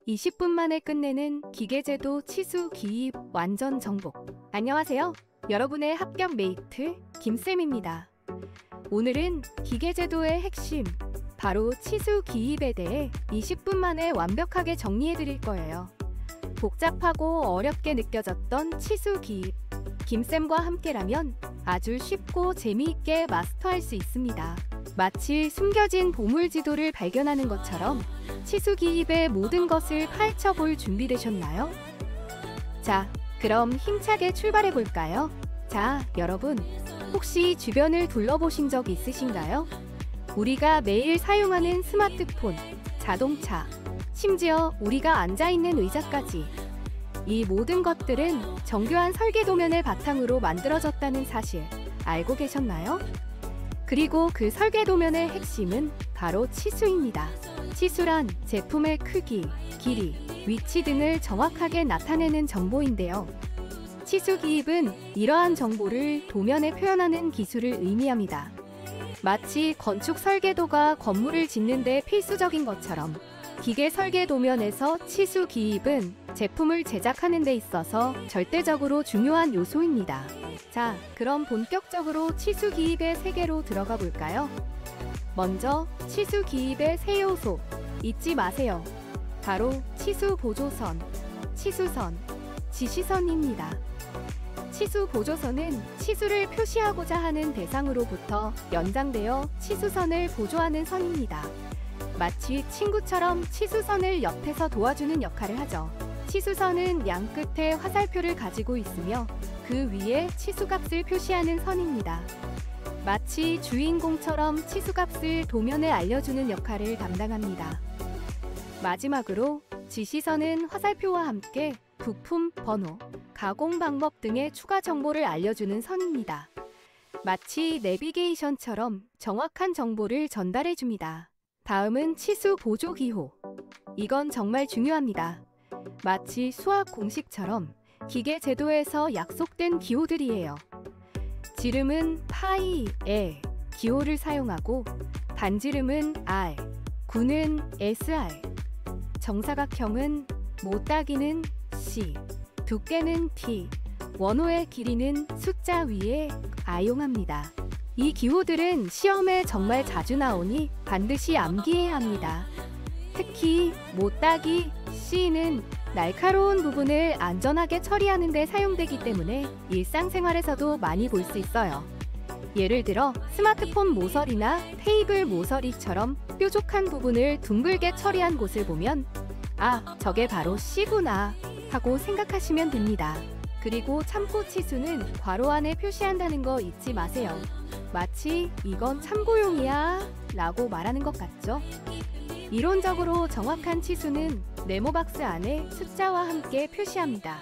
20분 만에 끝내는 기계제도 치수 기입 완전 정복. 안녕하세요. 여러분의 합격 메이트 김쌤입니다. 오늘은 기계제도의 핵심, 바로 치수 기입에 대해 20분 만에 완벽하게 정리해 드릴 거예요. 복잡하고 어렵게 느껴졌던 치수 기입, 김쌤과 함께라면 아주 쉽고 재미있게 마스터할 수 있습니다. 마치 숨겨진 보물지도를 발견하는 것처럼 치수 기입의 모든 것을 파헤쳐 볼 준비되셨나요? 자, 그럼 힘차게 출발해 볼까요? 자, 여러분, 혹시 주변을 둘러보신 적 있으신가요? 우리가 매일 사용하는 스마트폰, 자동차, 심지어 우리가 앉아있는 의자까지 이 모든 것들은 정교한 설계 도면을 바탕으로 만들어졌다는 사실 알고 계셨나요? 그리고 그 설계 도면의 핵심은 바로 치수입니다. 치수란 제품의 크기, 길이, 위치 등을 정확하게 나타내는 정보인데요. 치수 기입은 이러한 정보를 도면에 표현하는 기술을 의미합니다. 마치 건축 설계도가 건물을 짓는 데 필수적인 것처럼 기계 설계 도면에서 치수 기입은 제품을 제작하는 데 있어서 절대적으로 중요한 요소입니다. 자, 그럼 본격적으로 치수 기입의 세계로 들어가 볼까요? 먼저 치수 기입의 세 요소 잊지 마세요. 바로 치수 보조선, 치수선, 지시선입니다. 치수 보조선은 치수를 표시하고자 하는 대상으로부터 연장되어 치수선을 보조하는 선입니다. 마치 친구처럼 치수선을 옆에서 도와주는 역할을 하죠. 치수선은 양 끝에 화살표를 가지고 있으며 그 위에 치수값을 표시하는 선입니다. 마치 주인공처럼 치수값을 도면에 알려주는 역할을 담당합니다. 마지막으로 지시선은 화살표와 함께 부품 번호, 가공 방법 등의 추가 정보를 알려주는 선입니다. 마치 내비게이션처럼 정확한 정보를 전달해줍니다. 다음은 치수 보조 기호. 이건 정말 중요합니다. 마치 수학 공식처럼 기계 제도에서 약속된 기호들이에요. 지름은 파이에 기호를 사용하고 반지름은 R, 구는 SR, 정사각형은 못따기는 C, 두께는 T, 원호의 길이는 숫자 위에 아용합니다. 이 기호들은 시험에 정말 자주 나오니 반드시 암기해야 합니다. 특히 못따기 C는 날카로운 부분을 안전하게 처리하는 데 사용되기 때문에 일상생활에서도 많이 볼 수 있어요. 예를 들어 스마트폰 모서리나 테이블 모서리처럼 뾰족한 부분을 둥글게 처리한 곳을 보면 아, 저게 바로 C구나 하고 생각하시면 됩니다. 그리고 참고 치수는 괄호 안에 표시한다는 거 잊지 마세요. 마치 이건 참고용이야 라고 말하는 것 같죠? 이론적으로 정확한 치수는 네모박스 안에 숫자와 함께 표시합니다.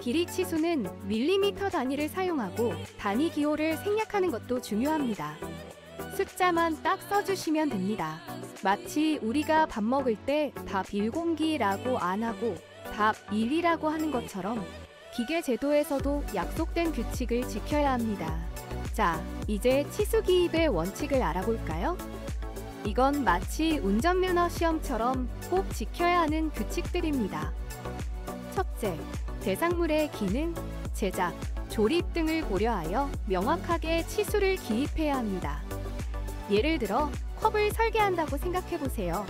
길이 치수는 밀리미터 단위를 사용하고 단위 기호를 생략하는 것도 중요합니다. 숫자만 딱 써주시면 됩니다. 마치 우리가 밥 먹을 때 답 1공기라고 안 하고 답 1이라고 하는 것처럼 기계 제도에서도 약속된 규칙을 지켜야 합니다. 자, 이제 치수 기입의 원칙을 알아볼까요? 이건 마치 운전면허 시험처럼 꼭 지켜야 하는 규칙들입니다. 첫째, 대상물의 기능, 제작, 조립 등을 고려하여 명확하게 치수를 기입해야 합니다. 예를 들어 컵을 설계한다고 생각해보세요.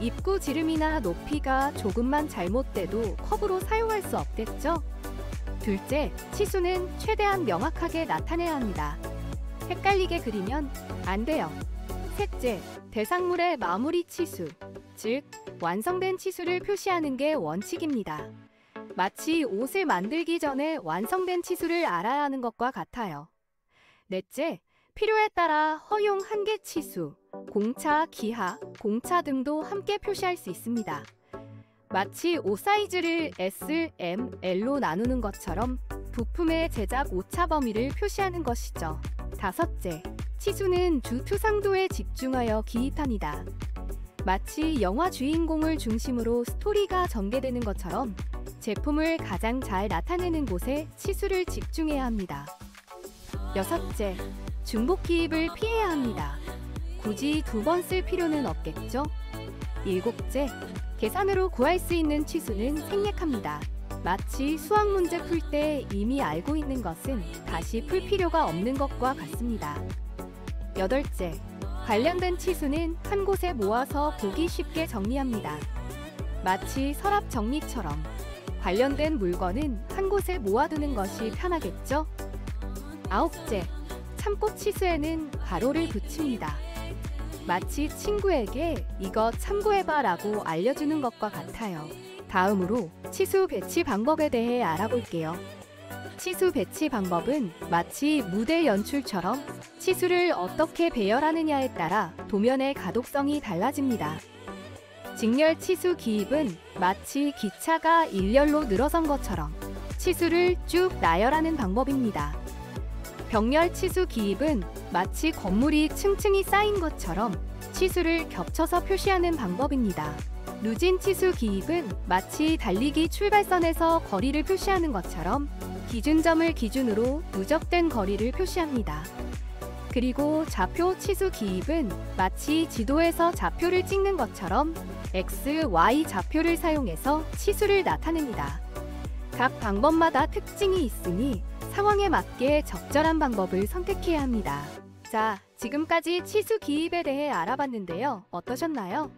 입구 지름이나 높이가 조금만 잘못돼도 컵으로 사용할 수 없겠죠? 둘째, 치수는 최대한 명확하게 나타내야 합니다. 헷갈리게 그리면 안 돼요. 셋째, 대상물의 마무리 치수, 즉 완성된 치수를 표시하는 게 원칙입니다. 마치 옷을 만들기 전에 완성된 치수를 알아야 하는 것과 같아요. 넷째, 필요에 따라 허용 한계 치수, 공차, 기하, 공차 등도 함께 표시할 수 있습니다. 마치 옷 사이즈를 S, M, L로 나누는 것처럼 부품의 제작 오차 범위를 표시하는 것이죠. 다섯째, 치수는 주투상도에 집중하여 기입합니다. 마치 영화 주인공을 중심으로 스토리가 전개되는 것처럼 제품을 가장 잘 나타내는 곳에 치수를 집중해야 합니다. 여섯째, 중복 기입을 피해야 합니다. 굳이 두 번 쓸 필요는 없겠죠? 일곱째, 계산으로 구할 수 있는 치수는 생략합니다. 마치 수학 문제 풀 때 이미 알고 있는 것은 다시 풀 필요가 없는 것과 같습니다. 8째, 관련된 치수는 한 곳에 모아서 보기 쉽게 정리합니다. 마치 서랍 정리처럼 관련된 물건은 한 곳에 모아두는 것이 편하겠죠? 9째, 참고 치수에는 괄호를 붙입니다. 마치 친구에게 이거 참고해봐 라고 알려주는 것과 같아요. 다음으로 치수 배치 방법에 대해 알아볼게요. 치수 배치 방법은 마치 무대 연출처럼 치수를 어떻게 배열하느냐에 따라 도면의 가독성이 달라집니다. 직렬 치수 기입은 마치 기차가 일렬로 늘어선 것처럼 치수를 쭉 나열하는 방법입니다. 병렬 치수 기입은 마치 건물이 층층이 쌓인 것처럼 치수를 겹쳐서 표시하는 방법입니다. 누진 치수 기입은 마치 달리기 출발선에서 거리를 표시하는 것처럼 기준점을 기준으로 누적된 거리를 표시합니다. 그리고 좌표 치수 기입은 마치 지도에서 좌표를 찍는 것처럼 X, Y 좌표를 사용해서 치수를 나타냅니다. 각 방법마다 특징이 있으니 상황에 맞게 적절한 방법을 선택해야 합니다. 자, 지금까지 치수 기입에 대해 알아봤는데요. 어떠셨나요?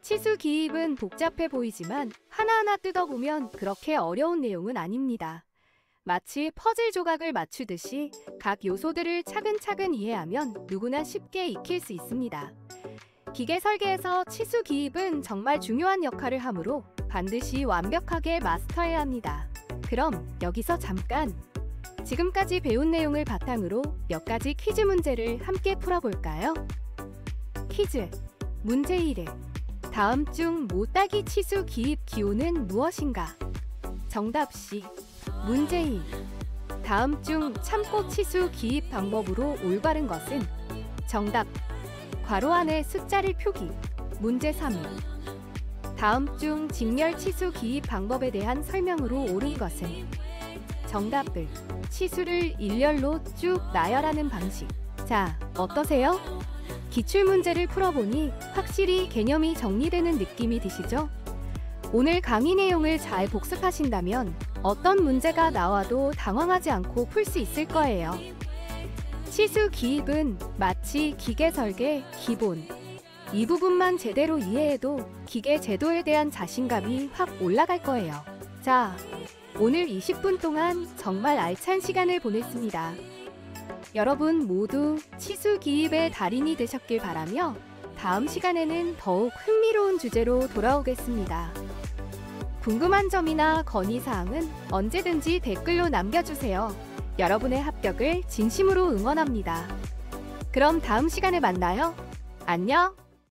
치수 기입은 복잡해 보이지만 하나하나 뜯어보면 그렇게 어려운 내용은 아닙니다. 마치 퍼즐 조각을 맞추듯이 각 요소들을 차근차근 이해하면 누구나 쉽게 익힐 수 있습니다. 기계 설계에서 치수 기입은 정말 중요한 역할을 하므로 반드시 완벽하게 마스터해야 합니다. 그럼 여기서 잠깐! 지금까지 배운 내용을 바탕으로 몇 가지 퀴즈 문제를 함께 풀어볼까요? 퀴즈! 문제 1회 다음 중 모따기 치수 기입 기호는 무엇인가? 정답 C. 문제 2. 다음 중 참고 치수 기입 방법으로 올바른 것은? 정답. 괄호 안에 숫자를 표기. 문제 3. 다음 중 직렬 치수 기입 방법에 대한 설명으로 옳은 것은? 정답을. 치수를 일렬로 쭉 나열하는 방식. 자, 어떠세요? 기출문제를 풀어보니 확실히 개념이 정리되는 느낌이 드시죠? 오늘 강의 내용을 잘 복습하신다면 어떤 문제가 나와도 당황하지 않고 풀 수 있을 거예요. 치수 기입은 마치 기계 설계 기본. 이 부분만 제대로 이해해도 기계 제도에 대한 자신감이 확 올라갈 거예요. 자, 오늘 20분 동안 정말 알찬 시간을 보냈습니다. 여러분 모두 치수 기입의 달인이 되셨길 바라며 다음 시간에는 더욱 흥미로운 주제로 돌아오겠습니다. 궁금한 점이나 건의사항은 언제든지 댓글로 남겨주세요. 여러분의 합격을 진심으로 응원합니다. 그럼 다음 시간에 만나요. 안녕!